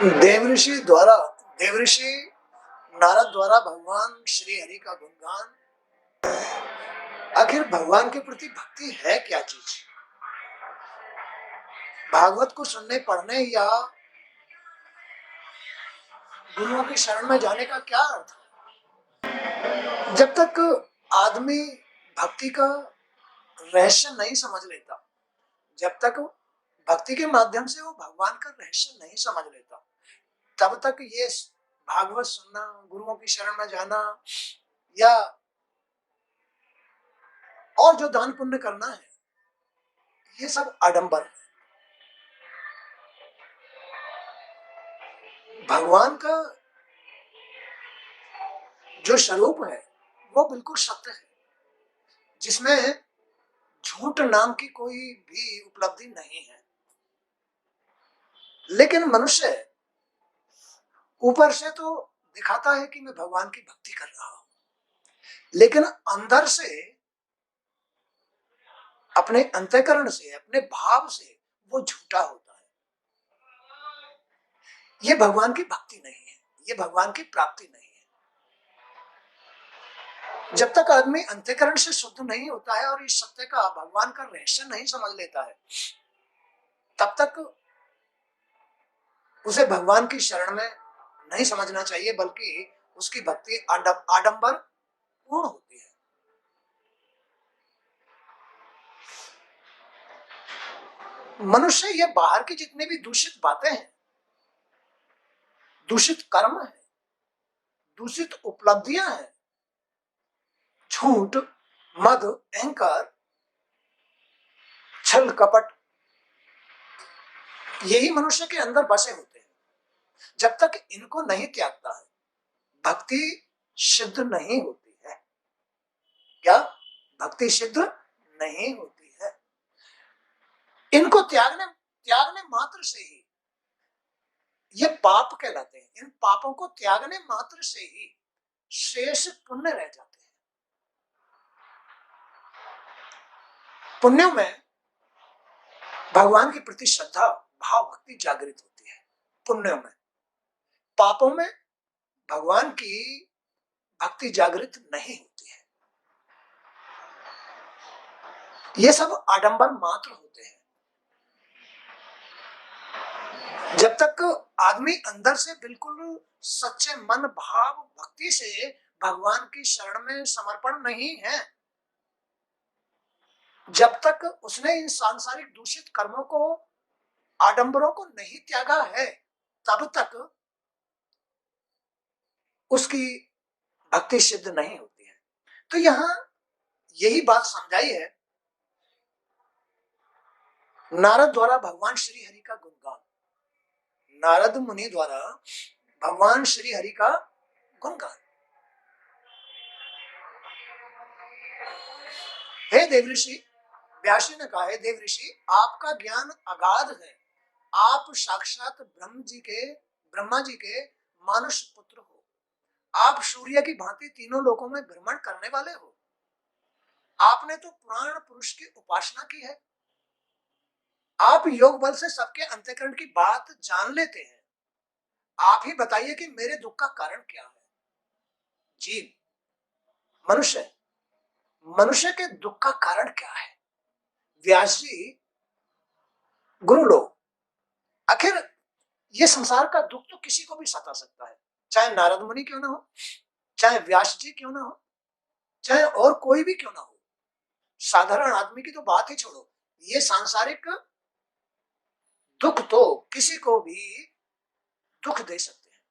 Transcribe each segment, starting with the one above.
देवऋषि नारद द्वारा भगवान श्री हरि का गुणगान। आखिर भगवान के प्रति भक्ति है क्या चीज? भागवत को सुनने पढ़ने या गुरुओं की शरण में जाने का क्या अर्थ है? जब तक आदमी भक्ति का रहस्य नहीं समझ लेता, जब तक भक्ति के माध्यम से वो भगवान का रहस्य नहीं समझ लेता, तब तक ये भागवत सुनना, गुरुओं की शरण में जाना या और जो दान पुण्य करना है, ये सब आडंबर है। भगवान का जो स्वरूप है वो बिल्कुल सत्य है, जिसमें झूठ नाम की कोई भी उपलब्धि नहीं है। लेकिन मनुष्य ऊपर से तो दिखाता है कि मैं भगवान की भक्ति कर रहा हूं, लेकिन अंदर से, अपने अंतःकरण से, अपने भाव से वो झूठा होता है। ये भगवान की भक्ति नहीं है, ये भगवान की प्राप्ति नहीं है। जब तक आदमी अंतःकरण से शुद्ध नहीं होता है और इस सत्य का, भगवान का रहस्य नहीं समझ लेता है, तब तक उसे भगवान की शरण में नहीं समझना चाहिए, बल्कि उसकी भक्ति आडंबर पूर्ण होती है। मनुष्य ये बाहर की जितनी भी दूषित बातें हैं, दूषित कर्म है, दूषित उपलब्धियां हैं, झूठ, मद, अहंकार, छल कपट, यही मनुष्य के अंदर बसे होते हैं। जब तक इनको नहीं त्यागता है, भक्ति सिद्ध नहीं होती है। क्या भक्ति सिद्ध नहीं होती है? इनको त्यागने मात्र से ही ये पाप कहलाते हैं। इन पापों को त्यागने मात्र से ही शेष पुण्य रह जाते हैं। पुण्यों में भगवान के प्रति श्रद्धा, भाव, भक्ति जागृत होती है पुण्यों में। पापों में भगवान की भक्ति जागृत नहीं होती है। ये सब आडंबर मात्र होते हैं। जब तक आदमी अंदर से बिल्कुल सच्चे मन, भाव, भक्ति से भगवान की शरण में समर्पण नहीं है, जब तक उसने इन सांसारिक दूषित कर्मों को, आडंबरों को नहीं त्यागा है, तब तक उसकी भक्ति सिद्ध नहीं होती है। तो यहां यही बात समझाई है नारद द्वारा भगवान श्री हरि का गुणगान। नारद मुनि द्वारा भगवान श्री हरि का गुणगान। हे देवऋषि, व्यासी ने कहा है, देवऋषि आपका ज्ञान अगाध है। आप साक्षात ब्रह्मा जी के मानुष पुत्र हो। आप सूर्य की भांति तीनों लोकों में भ्रमण करने वाले हो। आपने तो पुराण पुरुष की उपासना की है। आप योग बल से सबके अंतःकरण की बात जान लेते हैं। आप ही बताइए कि मेरे दुख का कारण क्या है? जीव, मनुष्य के दुख का कारण क्या है? व्यास जी, गुरु लोग, आखिर ये संसार का दुख तो किसी को भी सता सकता है, चाहे नारद मुनि क्यों ना हो, चाहे व्यास जी क्यों ना हो, चाहे और कोई भी क्यों ना हो। साधारण आदमी की तो बात ही छोड़ो, ये सांसारिक दुख तो किसी को भी दुख दे सकते हैं।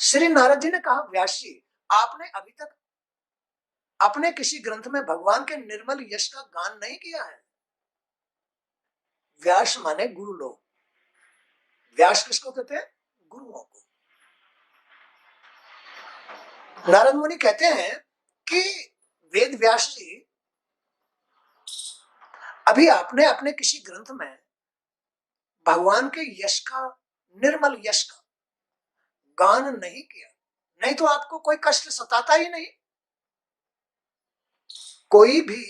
श्री नारद जी ने कहा, व्यास जी आपने अभी तक अपने किसी ग्रंथ में भगवान के निर्मल यश का गान नहीं किया है। व्यास माने गुरु लोग। व्यास किसको कहते हैं? गुरुओं को। नारद मुनि कहते हैं कि वेद व्यास जी, अभी आपने अपने किसी ग्रंथ में भगवान के यश का, निर्मल यश का गान नहीं किया, नहीं तो आपको कोई कष्ट सताता ही नहीं। कोई भी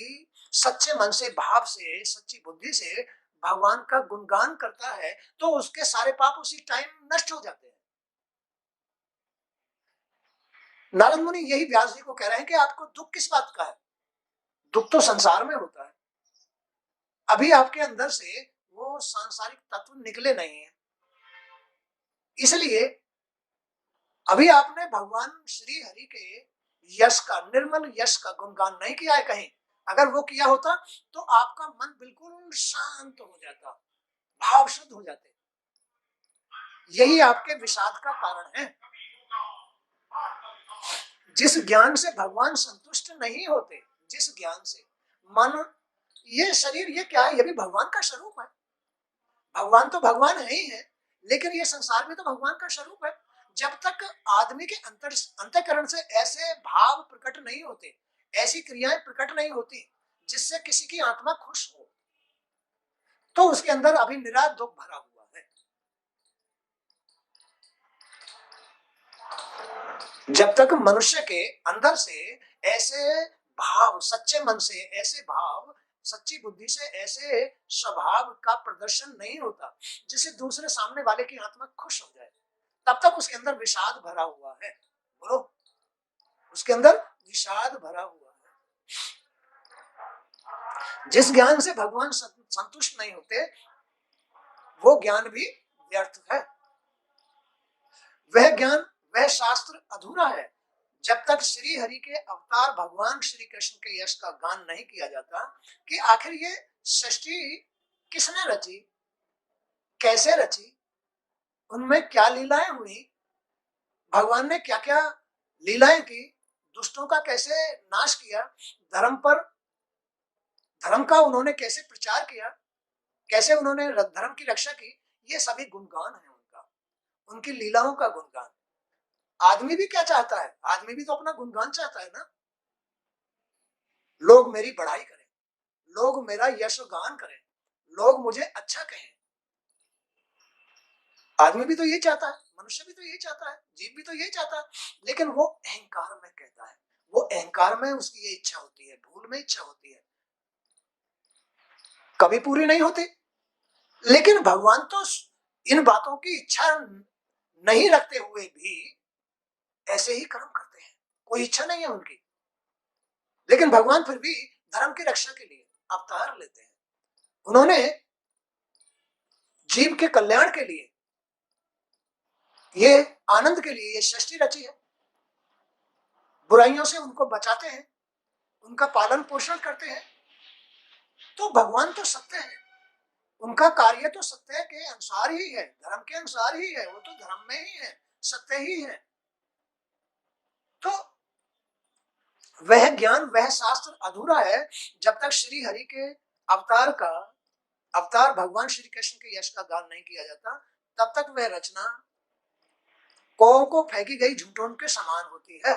सच्चे मन से, भाव से, सच्ची बुद्धि से भगवान का गुणगान करता है तो उसके सारे पाप उसी टाइम नष्ट हो जाते हैं। नारद मुनि यही व्यास जी को कह रहे हैं कि आपको दुख किस बात का है? दुख तो संसार में होता है, अभी आपके अंदर से वो सांसारिक तत्व निकले नहीं है, इसलिए अभी आपने भगवान श्री हरि के यश का, निर्मल यश का गुणगान नहीं किया है कहीं। अगर वो किया होता तो आपका मन बिल्कुल शांत हो जाता, भाव शुद्ध हो जाते। यही आपके विषाद का कारण है। जिस ज्ञान से भगवान संतुष्ट नहीं होते, जिस ज्ञान से मन, ये शरीर ये क्या है? ये भी भगवान का स्वरूप है। भगवान तो भगवान है ही है, लेकिन ये संसार में तो भगवान का स्वरूप है। जब तक आदमी के अंतःकरण से ऐसे भाव प्रकट नहीं होते, ऐसी क्रियाएं प्रकट नहीं होती जिससे किसी की आत्मा खुश हो, तो उसके अंदर अभी निरा दुख भरा हुआ है। जब तक मनुष्य के अंदर से ऐसे भाव, सच्चे मन से ऐसे भाव, सच्ची बुद्धि से ऐसे स्वभाव का प्रदर्शन नहीं होता जिससे दूसरे सामने वाले की आत्मा खुश हो जाए, तब तक उसके अंदर विषाद भरा हुआ है। बोलो, उसके अंदर विषाद भरा हुआ है। जिस ज्ञान से भगवान संतुष्ट नहीं होते वो ज्ञान भी व्यर्थ है। वह ज्ञान, वह शास्त्र अधूरा है जब तक श्री हरि के अवतार भगवान श्री कृष्ण के यश का गान नहीं किया जाता कि आखिर ये सृष्टि किसने रची, कैसे रची, उनमें क्या लीलाएं हुई, भगवान ने क्या क्या लीलाएं की, दुष्टों का कैसे नाश किया, धर्म पर, धर्म का उन्होंने कैसे प्रचार किया, कैसे उन्होंने धर्म की रक्षा की, ये सभी गुणगान है उनका, उनकी लीलाओं का गुणगान। आदमी भी क्या चाहता है? आदमी भी तो अपना गुणगान चाहता है ना। लोग मेरी बढ़ाई करें, लोग मेरा यशगान करें, लोग मुझे अच्छा कहें। आदमी भी तो यही चाहता है, मनुष्य भी तो यही चाहता है, जीव भी तो यही चाहता है, लेकिन वो अहंकार में कहता है, वो अहंकार में उसकी ये इच्छा होती है, भूल में इच्छा होती है, कभी पूरी नहीं होती। लेकिन भगवान तो इन बातों की इच्छा नहीं रखते हुए भी ऐसे ही कर्म करते हैं, कोई इच्छा नहीं है उनकी, लेकिन भगवान फिर भी धर्म की रक्षा के लिए अवतार लेते हैं। उन्होंने जीव के कल्याण के लिए, ये आनंद के लिए ये सृष्टि रची है, बुराइयों से उनको बचाते हैं, उनका पालन पोषण करते हैं। तो भगवान तो सत्य है, उनका कार्य तो सत्य के अनुसार ही है, धर्म के अनुसार ही है, वो तो धर्म में ही है, सत्य ही है। तो वह ज्ञान, वह शास्त्र अधूरा है जब तक श्री हरि के अवतार का, अवतार भगवान श्री कृष्ण के यश का गान नहीं किया जाता, तब तक वह रचना कौओं को फेंकी गई झूठों के समान होती है।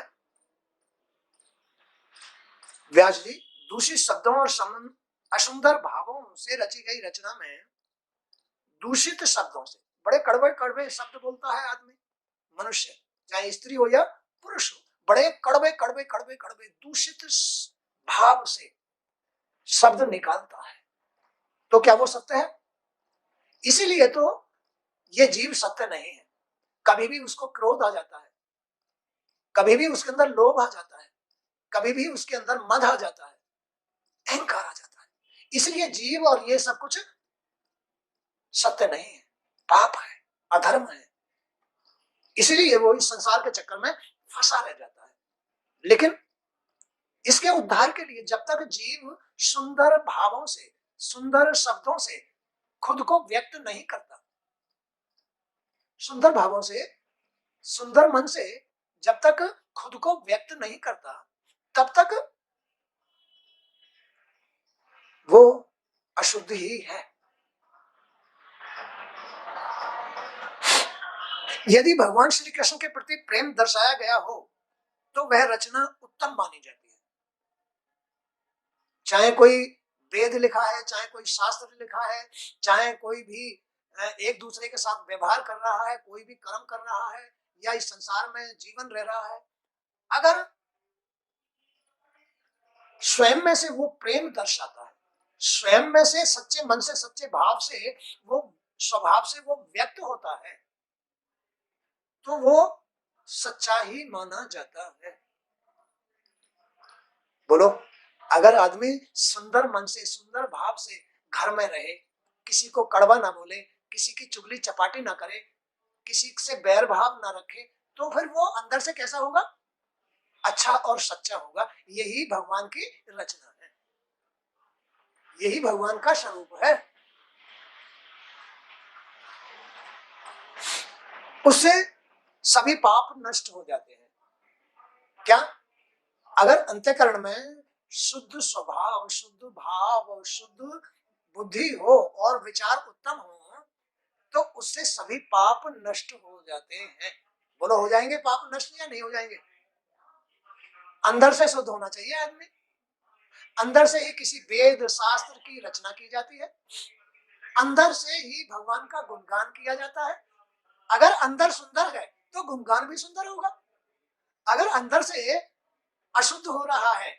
व्यास जी दूषित शब्दों और असुंदर भावों से रची गई रचना में, दूषित शब्दों से, बड़े कड़वे कड़वे शब्द बोलता है आदमी, मनुष्य चाहे स्त्री हो या पुरुष हो, बड़े कड़वे कड़वे कड़वे कड़वे दूषित भाव से शब्द निकालता है, तो क्या वो सत्य है? इसीलिए तो ये जीव सत्य नहीं है। कभी भी उसको क्रोध आ जाता है, कभी भी उसके अंदर लोभ आ जाता है, कभी भी उसके अंदर मद आ जाता है, अहंकार आ जाता है। इसलिए जीव और ये सब कुछ सत्य नहीं है, पाप है, अधर्म है, इसलिए वो इस संसार के चक्कर में फंसा रह जाता है। लेकिन इसके उद्धार के लिए जब तक जीव सुंदर भावों से, सुंदर शब्दों से खुद को व्यक्त नहीं करता, सुंदर भावों से, सुंदर मन से जब तक खुद को व्यक्त नहीं करता, तब तक वो अशुद्ध ही है। यदि भगवान श्री कृष्ण के प्रति प्रेम दर्शाया गया हो तो वह रचना उत्तम मानी जाती है। चाहे कोई वेद लिखा है, चाहे कोई शास्त्र लिखा है, चाहे कोई भी एक दूसरे के साथ व्यवहार कर रहा है, कोई भी कर्म कर रहा है, या इस संसार में जीवन रह रहा है, अगर स्वयं में से वो प्रेम दर्शाता है, स्वयं में से, सच्चे मन से, सच्चे भाव से, वो स्वभाव से वो व्यक्त होता है, तो वो सच्चा ही माना जाता है। बोलो, अगर आदमी सुंदर मन से, सुंदर भाव से घर में रहे, किसी को कड़वा ना बोले, किसी की चुगली चपाटी ना करे, किसी से बैर भाव ना रखे, तो फिर वो अंदर से कैसा होगा? अच्छा और सच्चा होगा। यही भगवान की रचना है, यही भगवान का स्वरूप है। उससे सभी पाप नष्ट हो जाते हैं। क्या? अगर अंतःकरण में शुद्ध स्वभाव, शुद्ध भाव, शुद्ध बुद्धि हो और विचार उत्तम हो, तो उससे सभी पाप नष्ट हो जाते हैं। बोलो, हो जाएंगे पाप नष्ट या नहीं हो जाएंगे? अंदर से शुद्ध होना चाहिए आदमी। अंदर से ही किसी वेद शास्त्र की रचना की जाती है, अंदर से ही भगवान का गुणगान किया जाता है। अगर अंदर सुंदर है तो गुणगान भी सुंदर होगा। अगर अंदर से अशुद्ध हो रहा है,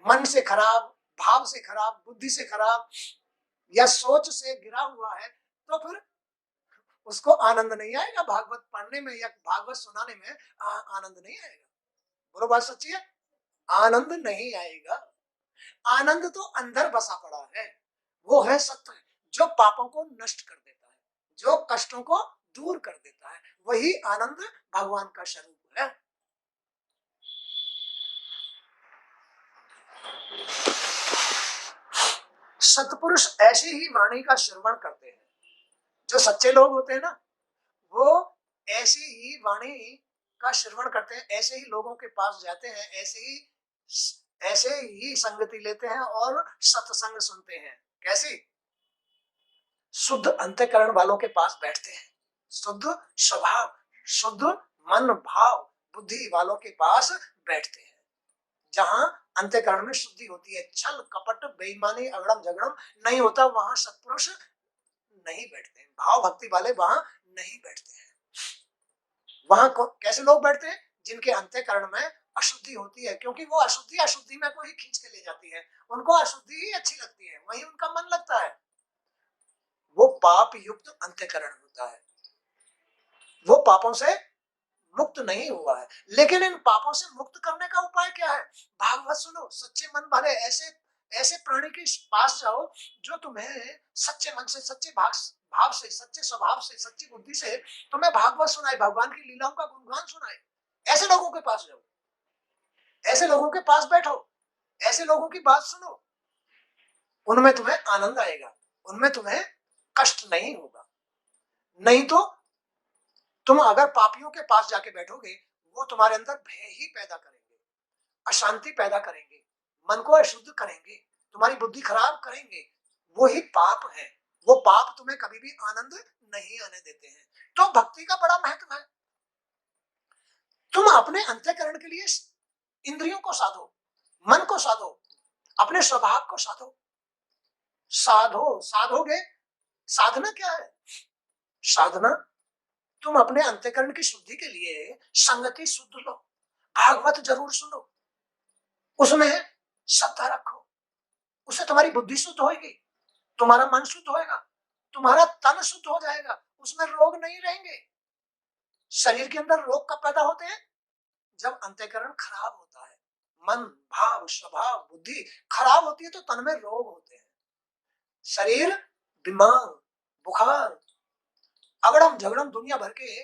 मन से खराब, भाव से खराब, बुद्धि से खराब, या सोच से गिरा हुआ है, तो फिर उसको आनंद नहीं आएगा। भागवत पढ़ने में या भागवत सुनाने में आनंद नहीं आएगा। बोलो, बात सच्ची है? आनंद नहीं आएगा। आनंद तो अंदर बसा पड़ा है, वो है सत्य, जो पापों को नष्ट कर देता है, जो कष्टों को दूर कर देता है। वही आनंद भगवान का स्वरूप है। सत्पुरुष ऐसी ही वाणी का श्रवण करते हैं। जो सच्चे लोग होते हैं ना, वो ऐसी ही वाणी का श्रवण करते हैं, ऐसे ही लोगों के पास जाते हैं, ऐसे ही संगति लेते हैं और सत्संग सुनते हैं। कैसी? शुद्ध अंतःकरण वालों के पास बैठते हैं, शुद्ध स्वभाव, शुद्ध मन भाव बुद्धि वालों के पास बैठते हैं। जहां अंतःकरण में शुद्धि होती है, छल कपट बेईमानी अगड़म झगड़म नहीं होता, वहां सत्पुरुष नहीं बैठते हैं। भाव भक्ति वाले वहां नहीं बैठते हैं। वहां कैसे लोग बैठते हैं? जिनके अंतःकरण में अशुद्धि होती है, क्योंकि वो अशुद्धि अशुद्धि में को ही खींच के ले जाती है। उनको अशुद्धि ही अच्छी लगती है, वही उनका मन लगता है। वो पाप युक्त अंतःकरण होता है, वो पापों से मुक्त नहीं हुआ है। लेकिन इन पापों से मुक्त करने का उपाय क्या है? भागवत सुनो, सच्चे मन वाले ऐसे ऐसे प्राणी के पास जाओ जो तुम्हें सच्चे मन से, सच्चे भाव से, सच्चे स्वभाव से, सच्ची बुद्धि से तुम्हें भागवत सुनाए, भगवान की लीलाओं का गुणगान सुनाए। ऐसे लोगों के पास जाओ, ऐसे लोगों के पास बैठो, ऐसे लोगों की बात सुनो। उनमें तुम्हें आनंद आएगा, उनमें तुम्हें कष्ट नहीं होगा। नहीं तो तुम अगर पापियों के पास जाके बैठोगे, वो तुम्हारे अंदर भय ही पैदा करेंगे, अशांति पैदा करेंगे, मन को अशुद्ध करेंगे, तुम्हारी बुद्धि खराब करेंगे। वो ही पाप है। वो पाप तुम्हें कभी भी आनंद नहीं आने देते हैं। तो भक्ति का बड़ा महत्व है। तुम अपने अंतःकरण के लिए इंद्रियों को साधो, मन को साधो, अपने स्वभाव को साधो। साधोगे। साधना क्या है? साधना, तुम अपने अंतःकरण की शुद्धि के लिए संगति शुद्ध लो, भागवत जरूर सुनो, उसमें श्रद्धा रखो, उससे तुम्हारी बुद्धि शुद्ध होगी, तुम्हारा मन शुद्ध होगा, तुम्हारा तन शुद्ध हो जाएगा, उसमें रोग नहीं रहेंगे। शरीर के अंदर रोग कब पैदा होते हैं? जब अंतःकरण खराब होता है, मन भाव स्वभाव बुद्धि खराब होती है, तो तन में रोग होते हैं। शरीर बीमार, बुखार, अगड़म झगड़म दुनिया भर के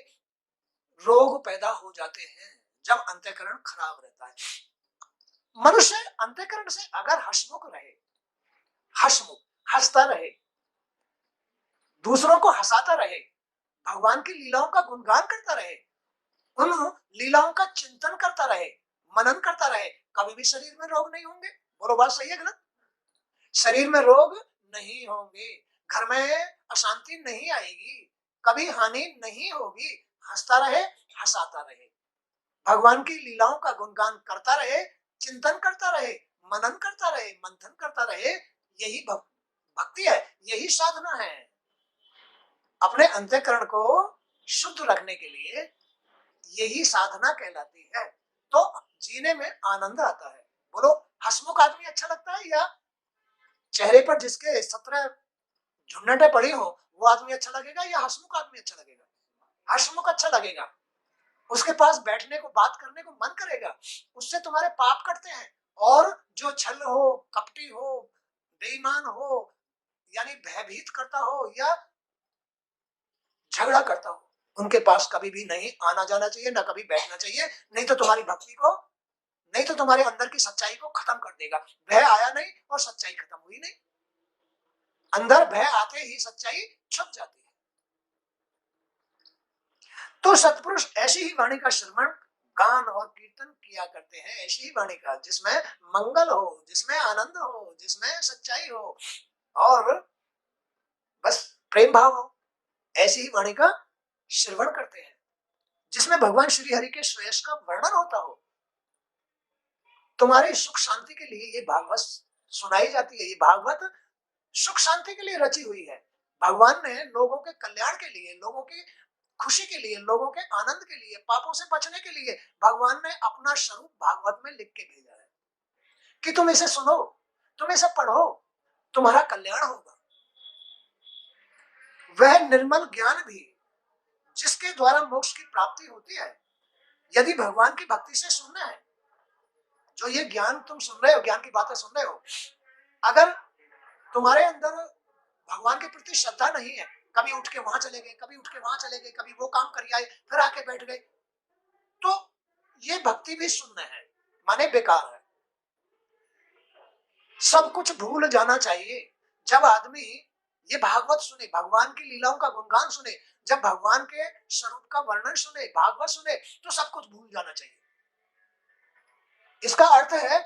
रोग पैदा हो जाते हैं जब अंतःकरण खराब रहता है। मनुष्य अंतःकरण से अगर हसमुख रहे, हसमुख हंसता रहे, दूसरों को हंसाता रहे, भगवान की लीलाओं का गुणगान करता रहे, उन लीलाओं का चिंतन करता रहे, मनन करता रहे, कभी भी शरीर में रोग नहीं होंगे। बोलो, बात सही है गलत? शरीर में रोग नहीं होंगे, घर में अशांति नहीं आएगी, कभी हानि नहीं होगी। हंसता रहे, हंसाता रहे, भगवान की लीलाओं का गुणगान करता रहे, चिंतन करता रहे, मनन करता रहे, मंथन करता रहे। यही भक्ति है, यही साधना है। अपने अंतःकरण को शुद्ध रखने के लिए यही साधना कहलाती है। तो जीने में आनंद आता है। बोलो, हसमुख आदमी अच्छा लगता है या चेहरे पर जिसके 17 झुन्नटें पड़ी हो, वो आदमी अच्छा लगेगा या हंसमुख आदमी अच्छा लगेगा? हंसमुख अच्छा लगेगा। उसके पास बैठने को, बात करने को मन करेगा, उससे तुम्हारे पाप कटते हैं। और जो छल हो, कपटी हो, बेईमान हो, यानी भयभीत करता हो या झगड़ा करता हो, उनके पास कभी भी नहीं आना जाना चाहिए, ना कभी बैठना चाहिए। नहीं तो तुम्हारी भक्ति को, नहीं तो तुम्हारे अंदर की सच्चाई को खत्म कर देगा। भय आया नहीं और सच्चाई खत्म हुई नहीं। अंदर भय आते ही सच्चाई छुप जाती है। तो सत्पुरुष ऐसी ही वाणी का श्रवण, गान और कीर्तन किया करते हैं। ऐसी ही वाणी का जिसमें मंगल हो, जिसमें आनंद हो, जिसमें सच्चाई हो और बस प्रेम भाव हो, ऐसी ही वाणी का श्रवण करते हैं, जिसमें भगवान श्री हरि के श्रेयस का वर्णन होता हो। तुम्हारी सुख शांति के लिए ये भागवत सुनाई जाती है। ये भागवत सुख शांति के लिए रची हुई है। भगवान ने लोगों के कल्याण के लिए, लोगों की खुशी के लिए, लोगों के आनंद के लिए, पापों से बचने के लिए भगवान ने अपना स्वरूप भागवत में लिख के भेजा है कि तुम इसे सुनो, तुम इसे पढ़ो, तुम्हारा कल्याण होगा। वह निर्मल ज्ञान भी जिसके द्वारा मोक्ष की प्राप्ति होती है, यदि भगवान की भक्ति से सुनना है, जो ये ज्ञान तुम सुन रहे हो, ज्ञान की बातें सुन रहे हो, अगर तुम्हारे अंदर भगवान के प्रति श्रद्धा नहीं है, कभी उठ के वहां चले गए, कभी उठ के वहां चले गए, कभी वो काम कर आए, फिर आके बैठ गए, तो ये भक्ति भी शून्य है, माने बेकार है। सब कुछ भूल जाना चाहिए। जब आदमी ये भागवत सुने, भगवान की लीलाओं का गुणगान सुने, जब भगवान के स्वरूप का वर्णन सुने, भागवत सुने, तो सब कुछ भूल जाना चाहिए। इसका अर्थ है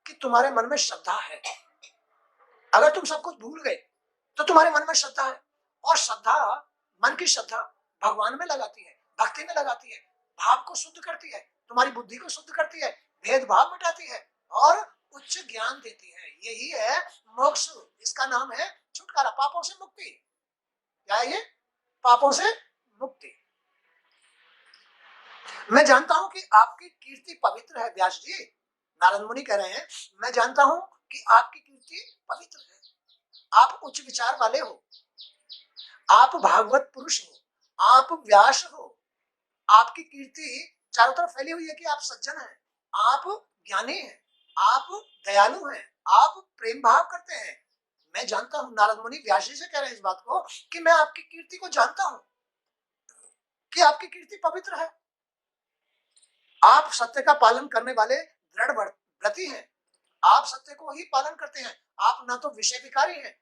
कि तुम्हारे मन में श्रद्धा है। अगर तुम सब कुछ भूल गए तो तुम्हारे मन में श्रद्धा है, और श्रद्धा, मन की श्रद्धा भगवान में लगाती है, भक्ति में लगाती है, भाव को शुद्ध करती है, तुम्हारी बुद्धि को शुद्ध करती है, भेदभाव मिटाती है और उच्च ज्ञान देती है। यही है मोक्ष। इसका नाम है छुटकारा, पापों से मुक्ति। क्या है ये? पापों से मुक्ति। मैं जानता हूं कि आपकी कीर्ति पवित्र है व्यास जी। नारद मुनि कह रहे हैं, मैं जानता हूं कि आपकी कीर्ति पवित्र है, आप उच्च विचार वाले हो, आप भागवत पुरुष हो, आप व्यास हो, आपकी कीर्ति चारों तरफ फैली हुई है कि आप सज्जन हैं, आप ज्ञानी हैं, आप दयालु हैं, आप प्रेम भाव करते हैं। मैं जानता हूं, नारद मुनि व्यास जी से कह रहे हैं इस बात को कि मैं आपकी कीर्ति को जानता हूं कि आपकी कीर्ति पवित्र है। आप सत्य का पालन करने वाले दृढ़ व्रती हैं, आप सत्य को ही पालन करते हैं। आप ना तो विषय विकारी हैं,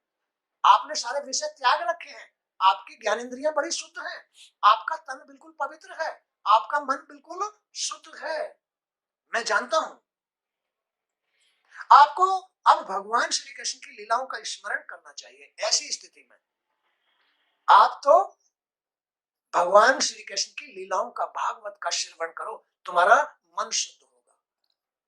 आपने सारे विषय त्याग रखे हैं, आपकी ज्ञानेंद्रियां बड़ी शुद्ध हैं, आपका तन बिल्कुल पवित्र है, आपका मन बिल्कुल शुद्ध है। मैं जानता हूं। आपको अब भगवान श्री कृष्ण की लीलाओं का स्मरण करना चाहिए। ऐसी स्थिति में आप तो भगवान श्री कृष्ण की लीलाओं का, भागवत का श्रवण करो, तुम्हारा मन शुद्ध होगा,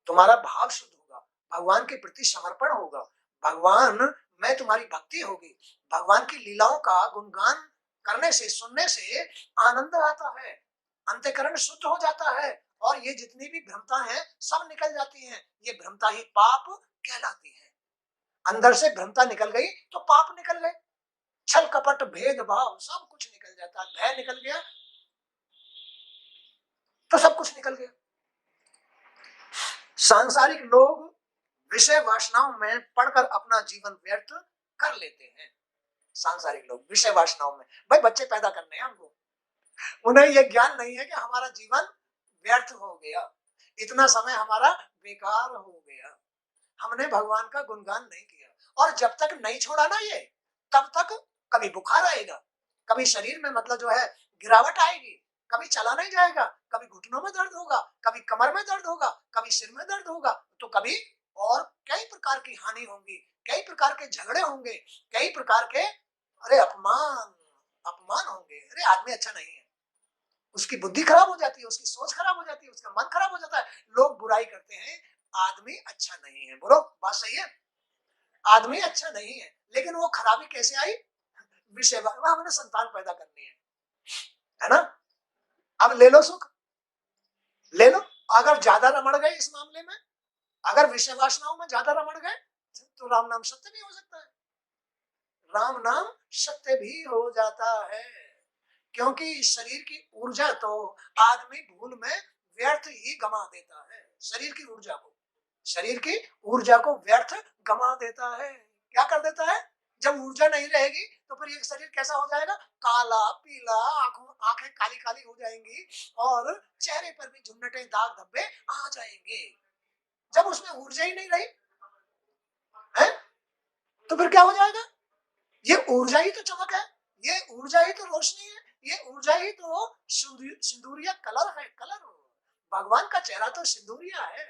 तुम्हारा भाव शुद्ध होगा, भगवान के प्रति समर्पण होगा, भगवान में तुम्हारी भक्ति होगी, भगवान की लीलाओं का गुणगान करने से, सुनने से आनंद आता है, अंतःकरण शुद्ध हो जाता है और ये जितनी भी भ्रमता है सब निकल जाती हैं। ये भ्रमता ही पाप कहलाती है। अंदर से भ्रमता निकल गई तो पाप निकल गए, छल कपट भेदभाव सब कुछ निकल जाता है। भय निकल गया तो सब कुछ निकल गया। सांसारिक लोग विषय वासनाओं में पढ़कर अपना जीवन व्यर्थ कर लेते हैं। सांसारिक लोग विषय वासनाओं में, भाई बच्चे पैदा करने हैं हमको, उन्हें यह ज्ञान नहीं है कि हमारा जीवन व्यर्थ हो गया, इतना समय हमारा बेकार हो गया, हमने भगवान का गुणगान नहीं किया। और जब तक नहीं छोड़ा ना ये, तब तक कभी बुखार आएगा, कभी शरीर में मतलब जो है गिरावट आएगी, कभी चला नहीं जाएगा, कभी घुटनों में दर्द होगा, कभी कमर में दर्द होगा, कभी सिर में दर्द होगा, तो कभी और कई प्रकार की हानि होंगी, कई प्रकार के झगड़े होंगे, कई प्रकार के अरे अपमान अपमान होंगे। अरे आदमी अच्छा नहीं है, उसकी बुद्धि खराब हो जाती है, उसकी सोच खराब हो जाती है, उसका मन खराब हो जाता है, लोग बुराई करते हैं, आदमी अच्छा नहीं है। बोलो बात सही है, आदमी अच्छा नहीं है, लेकिन वो खराबी कैसे आई? विषय, हमने संतान पैदा करनी है ना? अब ले लो सुख, ले लो। अगर ज्यादा रमण गए इस मामले में, अगर विषय वासनाओं में ज्यादा रमण गए तो राम नाम सत्य भी हो सकता है, राम नाम सत्य भी हो जाता है, क्योंकि शरीर की ऊर्जा तो आदमी भूल में व्यर्थ ही गमा देता है। शरीर की ऊर्जा को, शरीर की ऊर्जा को व्यर्थ गमा देता है। क्या कर देता है? जब ऊर्जा नहीं रहेगी तो फिर ये शरीर कैसा हो जाएगा? काला पीला, आंखें काली काली हो जाएंगी और चेहरे पर भी झुन्नटे दाग धब्बे आ जाएंगे, जब उसमें ऊर्जा ही नहीं रही है। तो फिर क्या हो जाएगा? ये ऊर्जा ही तो चमक है, ये ऊर्जा ही तो रोशनी है, ये ऊर्जा ही तो सिंदूरिया कलर है। कलर, भगवान का चेहरा तो सिंदूरिया है,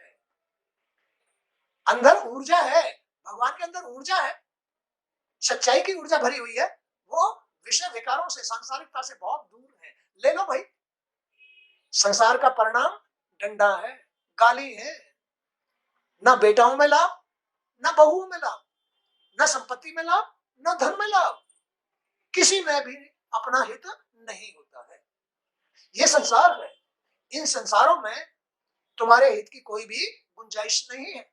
अंदर ऊर्जा है, भगवान के अंदर ऊर्जा है, सच्चाई की ऊर्जा भरी हुई है। वो विषय विकारों से, सांसारिकता से बहुत दूर है। ले लो भाई, संसार का परिणाम डंडा है, गाली है, न बेटाओं में लाभ, न बहुओं में लाभ, न संपत्ति में लाभ, न धन में लाभ, किसी में भी अपना हित नहीं होता है। ये संसार है, इन संसारों में तुम्हारे हित की कोई भी गुंजाइश नहीं है।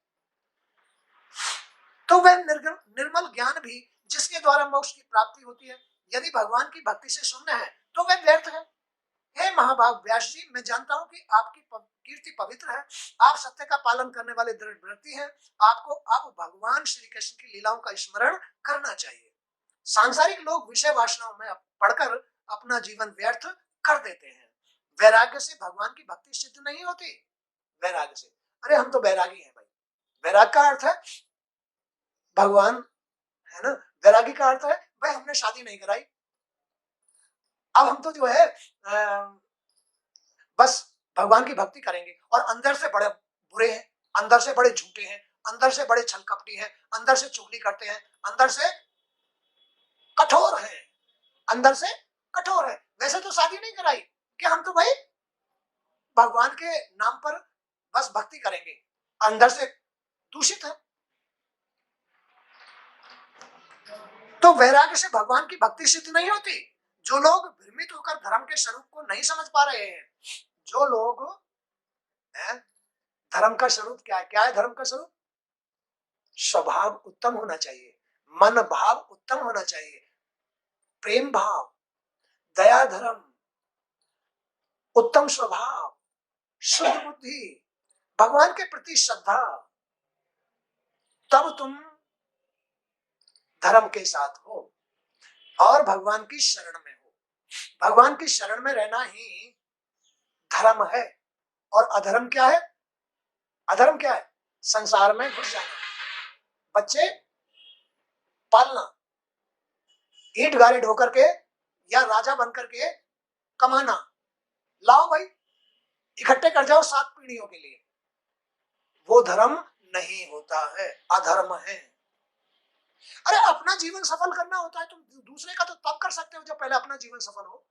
तो वह निर्मल ज्ञान भी जिसके द्वारा मोक्ष की प्राप्ति होती है, यदि भगवान की भक्ति से शून्य है तो वह व्यर्थ है। हे महाभाग व्यास जी, मैं जानता हूं कि आपकी कीर्ति पवित्र है, आप सत्य का पालन करने वाले दृढ़ व्रती हैं। आपको अब भगवान श्री कृष्ण की लीलाओं का स्मरण करना चाहिए। सांसारिक लोग विषय वासनाओं में पढ़कर अपना जीवन व्यर्थ कर देते हैं। वैराग्य से भगवान की भक्ति सिद्ध नहीं होती। वैराग्य से, अरे हम तो वैरागी हैं भाई। वैराग का अर्थ है भगवान, है ना। वैरागी का अर्थ है भाई हमने शादी नहीं कराई, अब हम तो जो है बस भगवान की भक्ति करेंगे, और अंदर से बड़े बुरे हैं, अंदर से बड़े झूठे हैं, अंदर से बड़े छल कपटी हैं, अंदर से चुगली करते हैं, अंदर से कठोर है, अंदर से कठोर है। वैसे तो शादी नहीं कराई कि हम तो भाई भगवान के नाम पर बस भक्ति करेंगे, अंदर से दूषित है। तो वैराग्य से भगवान की भक्ति सिद्ध नहीं होती। जो लोग भ्रमित होकर धर्म के स्वरूप को नहीं समझ पा रहे हैं, जो लोग धर्म का स्वरूप क्या है? क्या है धर्म का स्वरूप? स्वभाव उत्तम होना चाहिए, मन भाव उत्तम होना चाहिए, प्रेम भाव, दया धर्म, उत्तम स्वभाव, शुद्ध बुद्धि, भगवान के प्रति श्रद्धा, तब तुम धर्म के साथ हो और भगवान की शरण में हो। भगवान की शरण में रहना ही धर्म है। और अधर्म क्या है? अधर्म क्या है? संसार में घुस जाना, बच्चे पालना, ईंट गाड़ी ढो करके या राजा बन करके कमाना। लाओ भाई, इकट्ठे कर जाओ 7 पीढ़ियों के लिए। वो धर्म नहीं होता है, अधर्म है। अरे अपना जीवन सफल करना होता है, तुम दूसरे का तो तब कर सकते हो जब पहले अपना जीवन सफल हो।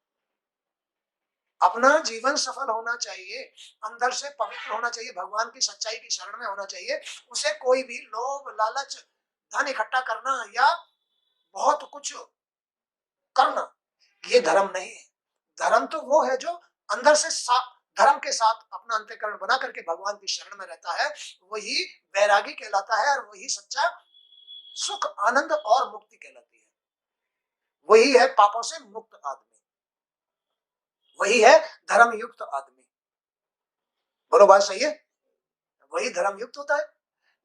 अपना जीवन सफल होना चाहिए, अंदर से पवित्र होना चाहिए, भगवान की सच्चाई की शरण में होना चाहिए। उसे कोई भी लोभ लालच, धन इकट्ठा करना या बहुत कुछ करना, ये धर्म नहीं है। धर्म तो वो है जो अंदर से धर्म के साथ अपना अंतःकरण बना करके भगवान की शरण में रहता है, वही वैरागी कहलाता है, और वही सच्चा सुख आनंद और मुक्ति कहलाती है। वही है पापों से मुक्त आदमी, वही है धर्म युक्त आदमी। बोलो बात सही है? वही धर्म युक्त होता है।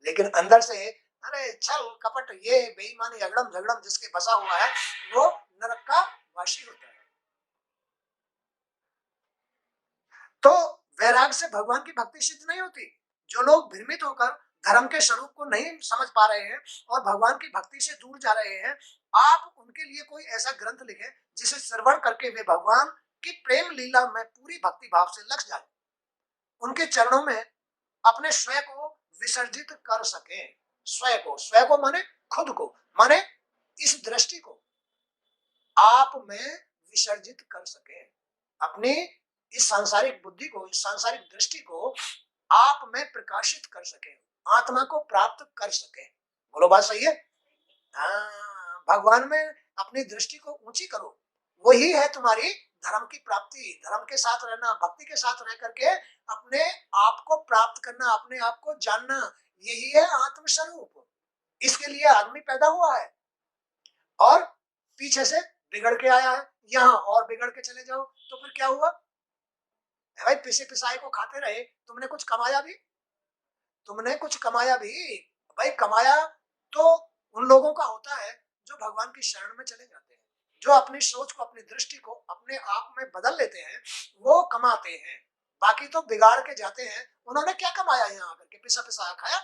लेकिन अंदर से अरे छल कपट, ये बेईमानी अगड़म झगड़म जिसके बसा हुआ है, वो नरक का वासी होता है। तो वैराग से भगवान की भक्ति सिद्ध नहीं होती। जो लोग भ्रमित होकर धर्म के स्वरूप को नहीं समझ पा रहे हैं और भगवान की भक्ति से दूर जा रहे हैं, आप उनके लिए कोई ऐसा ग्रंथ लिखें जिसे श्रवण करके वे भगवान की प्रेम लीला में पूरी भक्ति भाव से लग जाए, उनके चरणों में अपने स्वयं को विसर्जित कर सके। स्वयं को माने खुद को, माने इस दृष्टि को आप में विसर्जित कर सके, अपनी इस सांसारिक बुद्धि को, इस सांसारिक दृष्टि को आप में प्रकाशित कर सके, आत्मा को प्राप्त कर सके। बोलो बात सही है? भगवान में अपनी दृष्टि को ऊंची करो, वही है तुम्हारी धर्म की प्राप्ति। धर्म के साथ रहना, भक्ति के साथ रह करके अपने आप को प्राप्त करना, अपने आप को जानना, यही है आत्म स्वरूप। इसके लिए आदमी पैदा हुआ है और पीछे से बिगड़ के आया है, यहां और बिगड़ के चले जाओ तो फिर क्या हुआ? भाई पिसे पिसाई को खाते रहे, तुमने कुछ कमाया भी? तुमने कुछ कमाया भी? भाई कमाया तो उन लोगों का होता है जो भगवान की शरण में चले जाते हैं, जो अपनी सोच को, अपनी दृष्टि को अपने आप में बदल लेते हैं, वो कमाते हैं। बाकी तो बिगाड़ के जाते हैं। उन्होंने क्या कमाया यहाँ आकर के? पिसा पिसाया खाया,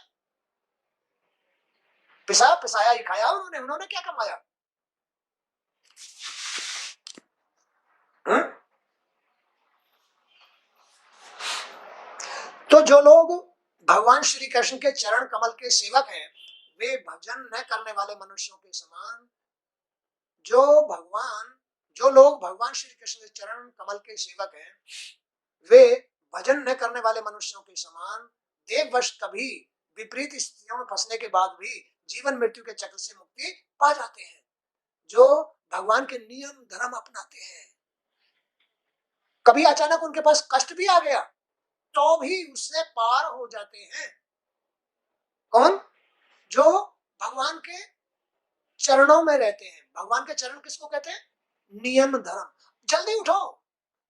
पिसा पिसाया ही खाया उन्होंने। उन्होंने क्या कमाया? हुँ? तो जो लोग भगवान श्री कृष्ण के चरण कमल के सेवक हैं, वे भजन न करने वाले मनुष्यों के समान, जो लोग भगवान श्री कृष्ण के चरण कमल के सेवक हैं, वे भजन न करने वाले मनुष्यों के समान देववश कभी विपरीत स्थितियों में फंसने के बाद भी जीवन मृत्यु के चक्र से मुक्ति पा जाते हैं। जो भगवान के नियम धर्म अपनाते हैं, कभी अचानक उनके पास कष्ट भी आ गया तो भी उससे पार हो जाते हैं। कौन? जो भगवान के चरणों में रहते हैं। भगवान के चरण किसको कहते हैं? नियम धर्म। जल्दी उठो,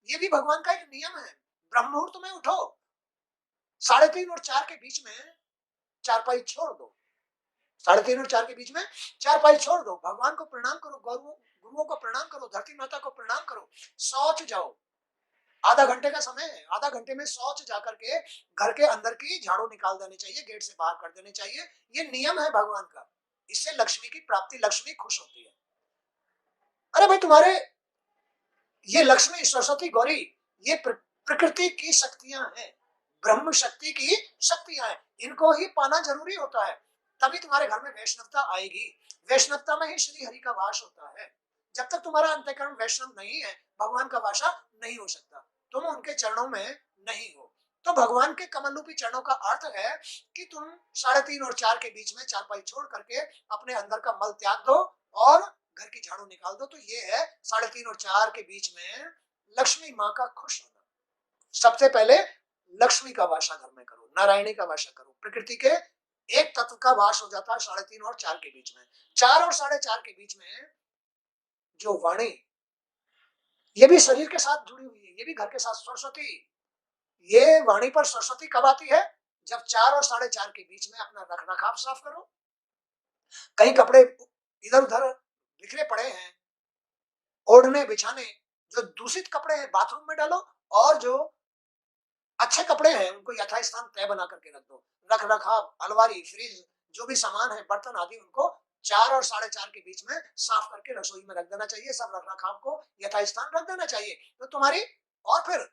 ये भी भगवान का एक नियम है। ब्रह्म मुहूर्त में उठो, 3:30 और 4 के बीच में चारपाई छोड़ दो। 3:30 और 4 के बीच में चारपाई छोड़ दो। भगवान को प्रणाम करो, गुरुओं को प्रणाम करो, धरती माता को प्रणाम करो, शौच जाओ। आधा घंटे का समय है, आधा घंटे में शौच जाकर के घर के अंदर की झाड़ू निकाल देनी चाहिए, गेट से बाहर कर देनी चाहिए। ये नियम है भगवान का। इससे लक्ष्मी की प्राप्ति, लक्ष्मी खुश होती है। अरे भाई तुम्हारे ये लक्ष्मी, सरस्वती, गौरी, ये प्रकृति की शक्तियां हैं, ब्रह्म शक्ति की शक्तियां हैं। इनको ही पाना जरूरी होता है, तभी तुम्हारे घर में वैष्णवता आएगी। वैष्णवता में ही श्री हरि का वास होता है। जब तक तुम्हारा अंतःकरण वैष्णव नहीं है, भगवान का वासा नहीं हो सकता। तुम उनके चरणों में नहीं हो। तो भगवान के कमल रूपी चरणों का अर्थ है कि तुम 3:30 और 4 के बीच में चारपाई छोड़ करके अपने अंदर का मल त्याग दो और घर की झाड़ू निकाल दो। तो ये है 3:30 और 4 के बीच में लक्ष्मी माँ का खुश होना। सबसे पहले लक्ष्मी का वासा घर में करो, नारायणी का वासा करो। प्रकृति के एक तत्व का वास हो जाता है 3:30 और 4 के बीच में। 4 और 4:30 के बीच में जो वाणी, ये भी शरीर के साथ जुड़ी हुई है, ये भी घर के साथ। सरस्वती, ये वाणी पर सरस्वती कब आती है? जब 4 और 4:30 के बीच में अपना रख रखाव साफ करो। कहीं कपड़े इधर उधर बिखरे पड़े हैं, ओढ़ने बिछाने जो दूषित कपड़े हैं बाथरूम में डालो, और जो अच्छे कपड़े हैं उनको यथास्थान तय बना करके रख दो। रख रखाव, अलमारी, फ्रिज, जो भी सामान है, बर्तन आदि, उनको 4 और 4:30 के बीच में साफ करके रसोई में रख देना चाहिए। सब रख रखाव को यथास्थान रख देना चाहिए। तो तुम्हारी, और फिर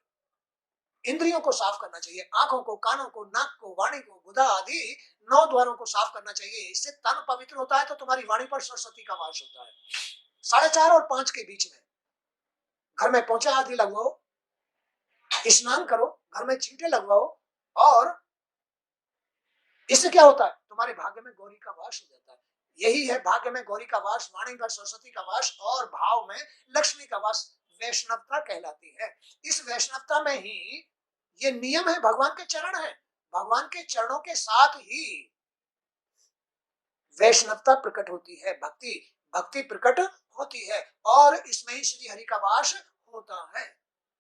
इंद्रियों को साफ करना चाहिए, आंखों को, कानों को, नाक को, वाणी को, गुदा आदि 9 द्वारों को साफ करना चाहिए। इससे तन पवित्र होता है, तो तुम्हारी वाणी पर सरस्वती का वास होता है। 4:30 और 5 के बीच में घर में पोंछा आदि लगवाओ, स्नान करो, घर में छींटे लगवाओ, और इससे क्या होता है? तुम्हारे भाग्य में गौरी का वास हो जाता है। यही है भाग्य में गौरी का वास, वाणी में सरस्वती का वास, और भाव में लक्ष्मी का वास। वैष्णवता कहलाती है। इस वैष्णवता में ही ये नियम है, भगवान के चरण है। भगवान के चरणों के साथ ही वैष्णवता प्रकट होती है, भक्ति भक्ति प्रकट होती है, और इसमें ही श्री हरि का वास होता है।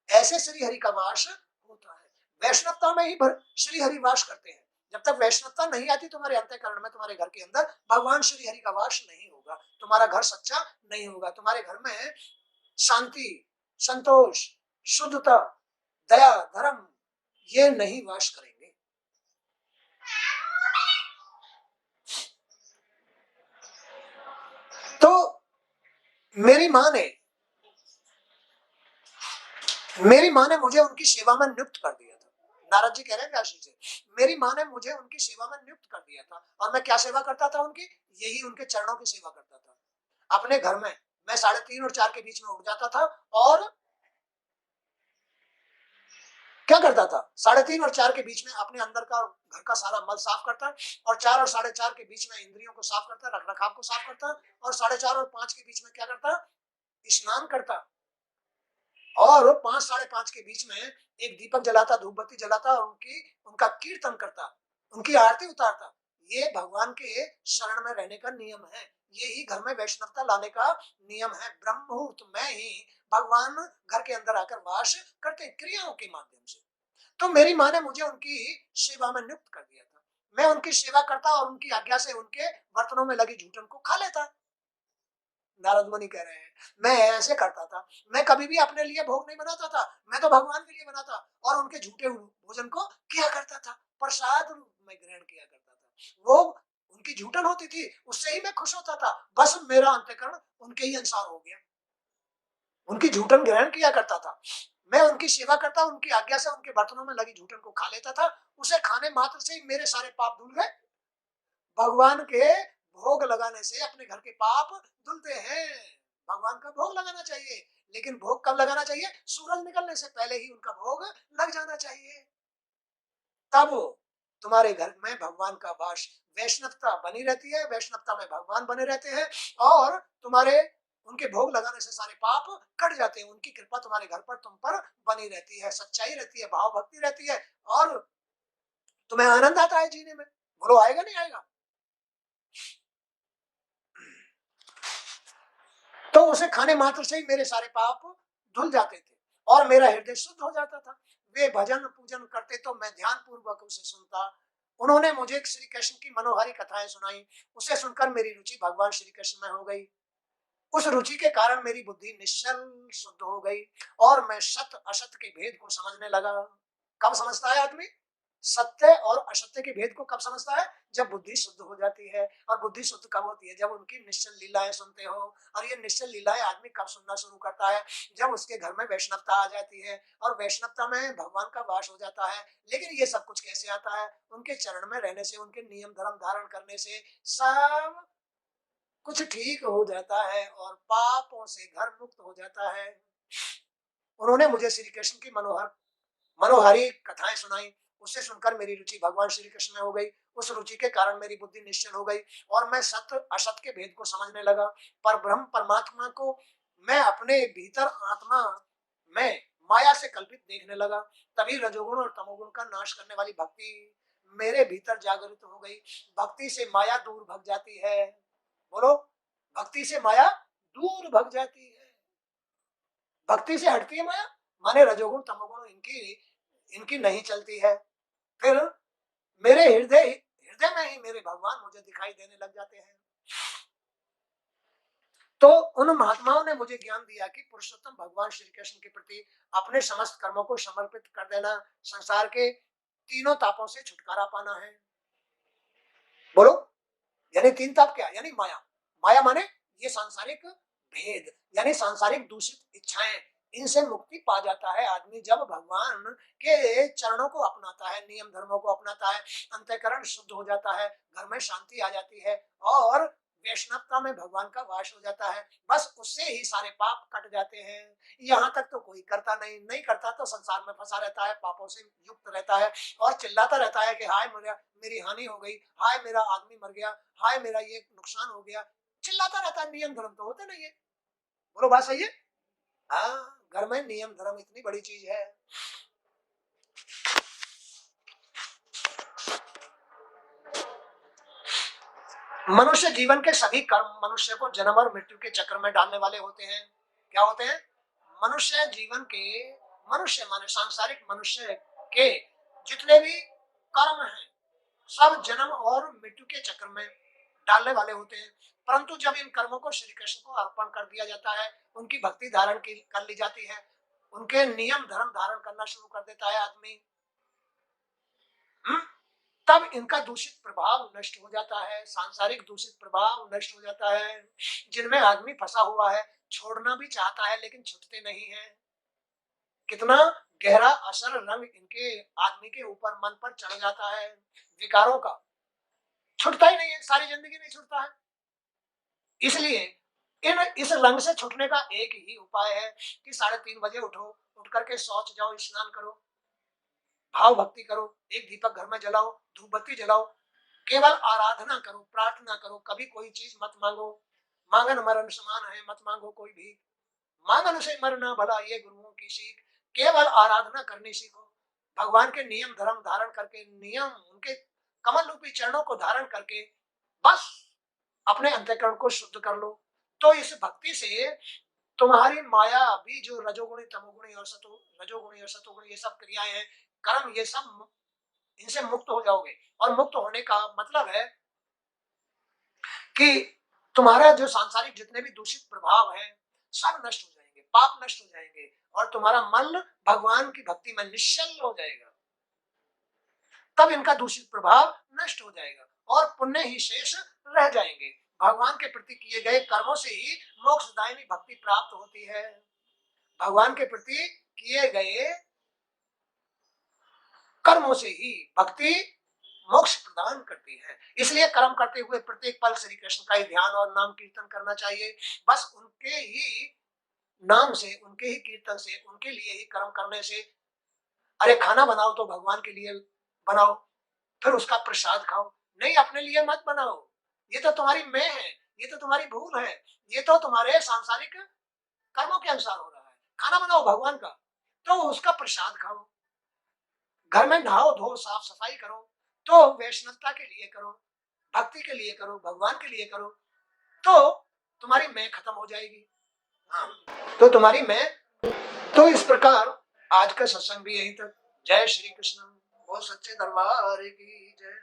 ऐसे श्री हरि का वास होता है। वैष्णवता में ही श्री हरि वास करते हैं। जब तक वैष्णवता नहीं आती तुम्हारे अंतःकरण में, तुम्हारे घर के अंदर भगवान श्री हरि का वास नहीं होगा। तुम्हारा घर सच्चा नहीं होगा। तुम्हारे घर में शांति, संतोष, शुद्धता, दया, धर्म, ये नहीं वास करेंगे। तो मेरी माँ ने मुझे उनकी सेवा में नियुक्त कर दिया था। नारद जी कह रहे हैं व्यास जी से, मेरी माँ ने मुझे उनकी सेवा में नियुक्त कर दिया था। और मैं क्या सेवा करता था उनकी? यही उनके चरणों की सेवा करता था। अपने घर में मैं 3:30 और 4 के बीच में उठ जाता था, और क्या करता था? 3:30 और 4 के बीच में अपने अंदर का, घर का सारा मल साफ करता, और 4 और 4:30 के बीच में इंद्रियों को साफ करता, रख रखाव को साफ करता, और 4:30 और 5 के बीच में क्या करता? स्नान करता, और 5, 5:30 के बीच में एक दीपक जलाता, धूप बत्ती जलाता, और उनका कीर्तन करता, उनकी आरती उतारता। ये भगवान के शरण में रहने का नियम है, यही घर में वैष्णवता लाने का नियम है। ब्रह्म मुहूर्त में ही भगवान घर के अंदर आकर वास करते हैं क्रियाओं के माध्यम से। तो मेरी माँ ने मुझे उनकी सेवा में नियुक्त कर दिया था। मैं उनकी सेवा करता और उनकी आज्ञा से उनके बर्तनों में लगी जूठन को खा लेता। नारद मुनि कह रहे हैं, मैं ऐसे करता था। मैं कभी भी अपने लिए भोग नहीं बनाता था, मैं तो भगवान के लिए बनाता और उनके झूठे भोजन को किया करता था, प्रसाद रूप में ग्रहण किया करता था। वो उनकी झूठन होती थी, उससे ही मैं खुश होता था। बस मेरा अंतःकरण उनके ही अनुसार हो गया, उनकी झूठन ग्रहण किया करता था। मैं उनकी सेवा करता, उनकी आज्ञा से उनके बर्तनों में लगी झूठन को खा लेता था। उसे खाने मात्र से ही मेरे सारे पाप धुल गए। भगवान के भोग लगाने से अपने घर के पाप धुलते हैं। भगवान का भोग लगाना चाहिए, लेकिन भोग कब लगाना चाहिए? सूरज निकलने से पहले ही उनका भोग लग जाना चाहिए। तब तुम्हारे घर में भगवान का वास, वैष्णवता बनी रहती है, वैष्णवता में भगवान बने रहते हैं और तुम्हारे उनके भोग लगाने से सारे पाप कट जाते हैं। उनकी कृपा तुम्हारे घर पर तुम पर बनी रहती है, सच्चाई रहती है, भाव भक्ति रहती है और तुम्हें आनंद आता है जीने में। बोलो आएगा नहीं आएगा? तो उसे खाने मात्र से ही मेरे सारे पाप धुल जाते थे और मेरा हृदय शुद्ध हो जाता था। वे भजन पूजन करते तो मैं ध्यान पूर्वक उसे सुनता। उन्होंने मुझे श्री कृष्ण की मनोहारी कथाएं सुनाई। उसे सुनकर मेरी रुचि भगवान श्री कृष्ण में हो गई। उस रुचि के कारण मेरी बुद्धि निश्चल शुद्ध हो गई और मैं सत्य असत्य के भेद को समझने लगा। कब समझता है आदमी सत्य और असत्य के भेद को? कब समझता है? जब बुद्धि शुद्ध हो जाती है। और बुद्धि शुद्ध कब होती है? जब उनकी निश्चल लीलाएं सुनते हो। और ये निश्चल लीलाएं आदमी कब सुनना शुरू करता है? जब उसके घर में वैष्णवता आ जाती है और वैष्णवता में भगवान का वास हो जाता है। लेकिन ये सब कुछ कैसे आता है? उनके चरण में रहने से, उनके नियम धर्म धारण करने से सब कुछ ठीक हो जाता है और पापों से घर मुक्त हो जाता है। उन्होंने मुझे श्री कृष्ण की मनोहारी कथाएं सुनाई। उसे सुनकर मेरी रुचि भगवान श्री कृष्ण में हो गई। उस रुचि के कारण मेरी बुद्धि निश्चल हो गई और मैं सत्य असत के भेद को समझने लगा। पर ब्रह्म परमात्मा को मैं अपने भीतर आत्मा में माया से कल्पित देखने लगा। तभी रजोगुण और तमोगुण का नाश करने वाली भक्ति मेरे भीतर जागृत हो गई। भक्ति से माया दूर भग जाती है। बोलो, भक्ति से माया दूर भग जाती है। भक्ति से हटती है माया, माने रजोगुण तमोगुण इनकी इनकी नहीं चलती है। फिर मेरे हृदय हृदय में ही मेरे भगवान मुझे दिखाई देने लग जाते हैं। तो उन महात्माओं ने मुझे ज्ञान दिया कि पुरुषोत्तम भगवान श्री कृष्ण के प्रति अपने समस्त कर्मों को समर्पित कर देना संसार के तीनों तापों से छुटकारा पाना है। बोलो, यानी तीन ताप क्या? यानी माया। माया माने ये सांसारिक भेद, यानी सांसारिक दूषित इच्छाएं, इनसे मुक्ति पा जाता है आदमी जब भगवान के चरणों को अपनाता है, नियम धर्मों को अपनाता है। अंतःकरण शुद्ध हो जाता है, घर में शांति आ जाती है और वैष्णवता में भगवान का वास हो जाता है। बस उससे ही सारे पाप कट जाते हैं। यहाँ तक तो कोई करता नहीं करता तो संसार में फंसा रहता है, पापों से युक्त रहता है और चिल्लाता रहता है कि हाय मेरी हानि हो गई, हाय मेरा आदमी मर गया, हाय मेरा ये नुकसान हो गया। चिल्लाता रहता है, नियम धर्म तो होते नहीं है। बोलो बात सही है? हाँ, घर में नियम धर्म इतनी बड़ी चीज है। मनुष्य जीवन के सभी कर्म मनुष्य को जन्म और मृत्यु के चक्र में डालने वाले होते हैं। क्या होते हैं? मनुष्य जीवन के, मनुष्य माने सांसारिक मनुष्य के जितने भी कर्म हैं सब जन्म और मृत्यु के चक्र में डालने वाले होते हैं। परंतु जब इन कर्मों को श्री कृष्ण को अर्पण कर दिया जाता है, उनकी भक्ति धारण की कर ली जाती है, उनके नियम धर्म धारण करना शुरू कर देता है आदमी, तब इनका दूषित प्रभाव नष्ट हो जाता है, सांसारिक दूषित प्रभाव नष्ट हो जाता है। जिनमें आदमी फंसा हुआ है, छोड़ना भी चाहता है लेकिन छूटते नहीं है। कितना गहरा असर रंग इनके आदमी के ऊपर मन पर चढ़ जाता है विकारों का, छूटता ही नहीं है, सारी जिंदगी नहीं छूटता है। इसलिए इस रंग से छूटने का एक ही उपाय है कि 3:30 बजे उठो, उठ करके शौच जाओ, स्नान करो, भाव भक्ति करो, एक दीपक घर में जलाओ, धूप बत्ती जलाओ, केवल आराधना करो, प्रार्थना करो, कभी कोई चीज मत मांगो। मांगन मरण समान है, मत मांगो कोई भी। मांगन से मरना भला, ये गुरुओं की सीख। केवल आराधना करनी सीखो। भगवान के नियम धर्म धारण करके, नियम उनके कमल रूपी चरणों को धारण करके बस अपने अंतःकरण को शुद्ध कर लो। तो इस भक्ति से तुम्हारी माया भी जो रजोगुणी, तमोगुणी और रजोगुणी और सतोगुणी ये सब क्रियाएं हैं, कर्म, ये सब इनसे मुक्त हो जाओगे। और मुक्त होने का मतलब है कि तुम्हारा जो सांसारिक जितने भी दूषित प्रभाव हैं सब नष्ट हो जाएंगे, पाप नष्ट हो जाएंगे और तुम्हारा मन भगवान की भक्ति में निश्चल हो जाएगा। तब इनका दूषित प्रभाव नष्ट हो जाएगा और पुण्य ही शेष रह जाएंगे। भगवान के प्रति किए गए कर्मों से ही मोक्षदायिनी भक्ति प्राप्त होती है। भगवान के प्रति किए गए कर्मों से ही भक्ति मोक्ष प्रदान करती है। इसलिए कर्म करते हुए प्रत्येक पल श्री कृष्ण का ही ध्यान और नाम कीर्तन करना चाहिए। बस उनके ही नाम से, उनके ही कीर्तन से, उनके लिए ही कर्म करने से। अरे खाना बनाओ तो भगवान के लिए बनाओ, फिर उसका प्रसाद खाओ, नहीं अपने लिए मत बनाओ। ये तो तुम्हारी मैं है, ये तो तुम्हारी भूल है, ये तो तुम्हारे सांसारिक कर्मों के अनुसार हो रहा है। खाना बनाओ भगवान का तो उसका प्रसाद खाओ। घर में नहाओ धो साफ सफाई करो तो वैष्णवता के लिए करो, भक्ति के लिए करो, भगवान के लिए करो, तो तुम्हारी मैं खत्म हो जाएगी। हाँ, तो तुम्हारी मैं। तो इस प्रकार आज का सत्संग भी यही तक। जय श्री कृष्ण। बोल सच्चे दरबार की जय।